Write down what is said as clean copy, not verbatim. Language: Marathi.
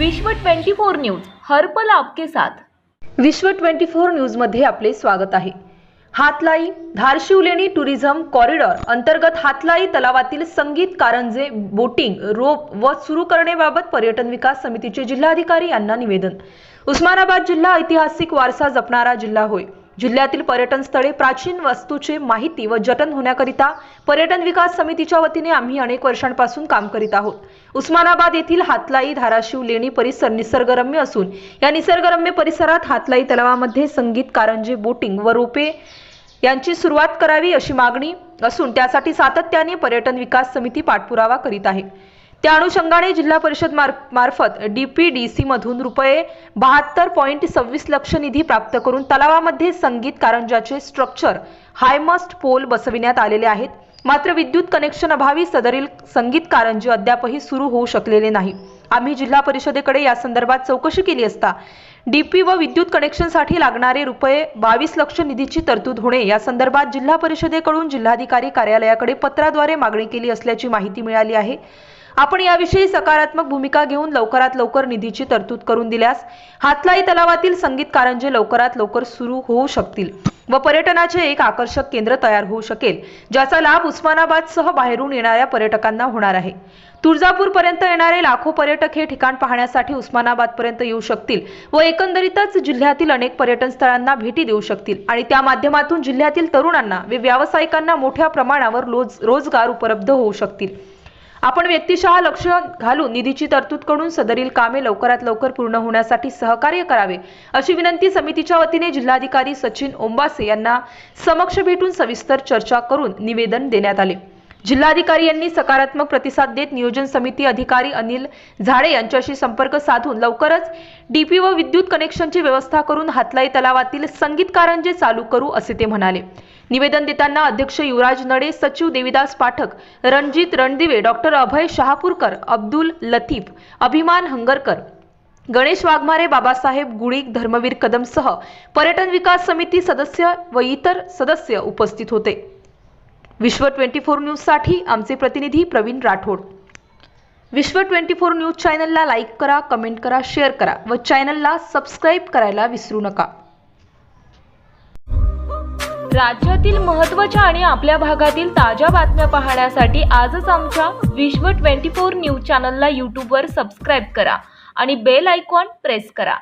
विश्व 24 न्यूज हर पल आपके साथ। विश्व 24 न्यूज मध्ये आपले स्वागत आहे। हातलाई धारशिवलेणी टुरिझम कॉरिडॉर अंतर्गत हातलाई तलावातील संगीत कारंजे बोटिंग रोप व सुरू करण्याबाबत पर्यटन विकास समितीचे जिल्हाधिकारी यांना निवेदन। उस्मानाबाद जिल्हा ऐतिहासिक वारसा जपणारा जिल्हा होय। जिल्ह्यातील पर्यटन स्थळे प्राचीन वस्तूचे माहिती व जतन होण्याकरिता पर्यटन विकास समितीच्या वतीने आम्ही अनेक वर्षांपासून काम करीत आहोत। उस्मानाबाद येथील हातलाई धाराशिव लेणी परिसर निसर्गरम्य असून या निसर्गरम्य परिसरात हातलाई तलावामध्ये संगीत कारंजे बोटिंग व रोपे यांची सुरुवात करावी अशी मागणी असून त्यासाठी सातत्याने पर्यटन विकास समिती पाठपुरावा करीत आहे। त्या अनुषंगाने जिल्हा परिषद मार्फत डीपीडीसी मधून रुपये 72.26 लाख निधी प्राप्त करून तलावामध्ये संगीत कारंजाचे स्ट्रक्चर हायमस्ट पोल बसविण्यात आलेले आहेत। मात्र विद्युत कनेक्शन अभावी सदरील संगीत कारंजे अद्यापही सुरू होऊ शकलेले नाही। आम्ही जिल्हा परिषदेकडे या संदर्भात चौकशी केली असता डीपी व विद्युत कनेक्शनसाठी लागणारे रुपये 22 लाख निधीची तरतूद होणे या संदर्भात जिल्हा परिषदेकडून जिल्हाधिकारी कार्यालयाकडे पत्राद्वारे मागणी केली असल्याची माहिती मिळाली आहे। आपण याविषयी सकारात्मक भूमिका घेऊन लवकरात लवकर निधीची तरतूद करून दिल्यास हातलाई तलावातील संगीत कारंजे लवकरात लवकर सुरू होऊ शकतील व पर्यटनाचे एक आकर्षक केंद्र तयार होऊ शकेल, ज्याचा लाभ उस्मानाबादसह बाहेरून येणाऱ्या पर्यटकांना होणार आहे। तुळजापूर पर्यंत येणारे लाखो पर्यटक हे ठिकाण पाहण्यासाठी उस्मानाबाद पर्यंत येऊ शकतील व एकंदरीतच जिल्ह्यातील अनेक पर्यटन स्थळांना भेटी देऊ शकतील आणि त्या माध्यमातून जिल्ह्यातील तरुणांना व व्यावसायिकांना मोठ्या प्रमाणावर रोजगार उपलब्ध होऊ शकतील। आपण व्यक्तिशः लक्ष घालून निधीची तरतूद करून सदरील कामे लवकरात लवकर पूर्ण होण्यासाठी सहकार्य करावे अशी विनंती समितीच्या वतीने जिल्हाधिकारी सचिन ओंबासे यांना समक्ष भेटून सविस्तर चर्चा करून निवेदन देण्यात आले। जिल्हाधिकारी यांनी सकारात्मक प्रतिसाद देत नियोजन समिती अधिकारी अनिल झाडे यांच्याशी संपर्क साधून लवकरच डीपी व विद्युत कनेक्शनची व्यवस्था करून हातलाई तलावातील संगीत कारंजे चालू करू असे ते म्हणाले। निवेदन देताना अध्यक्ष युवराज नडे, सचिव देविदास पाठक, रणजित रणदिवे, डॉक्टर अभय शहापूरकर, अब्दुल लतीफ, अभिमान हंगरकर, गणेश वाघमारे, बाबासाहेब गुळीक, धर्मवीर कदमसह पर्यटन विकास समिती सदस्य व इतर सदस्य उपस्थित होते। विश्व 24 न्यूज साठी आमचे प्रतिनिधी प्रवीण राठोड। विश्व 24 न्यूज चॅनलला लाईक करा, कमेंट करा, शेअर करा व चॅनलला सबस्क्राईब करायला विसरू नका। राज्यातील महत्त्वाच्या आणि आपल्या भागातील ताज्या बातम्या पाहण्यासाठी आजच आमच्या विश्व 24 न्यूज चॅनलला YouTube वर सबस्क्राईब करा आणि बेल आयकॉन प्रेस करा।